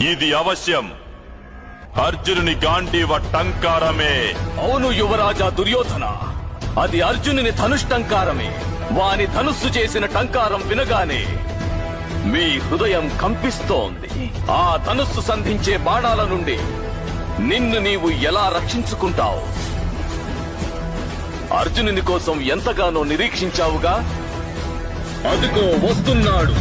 ఇది అవశ్యం అర్జునుని గాంధీవ టంకారమే. అవును యువరాజా దుర్యోధన, అది అర్జునుని ధనుష్టంకారమే. వాని ధనుస్సు చేసిన టంకారం వినగానే మీ హృదయం కంపిస్తోంది. ఆ ధనుస్సు సంధించే బాణాల నుండి నిన్ను నీవు ఎలా రక్షించుకుంటావు? అర్జునుని కోసం ఎంతగానో నిరీక్షించావుగా, అదిగో వస్తున్నాడు.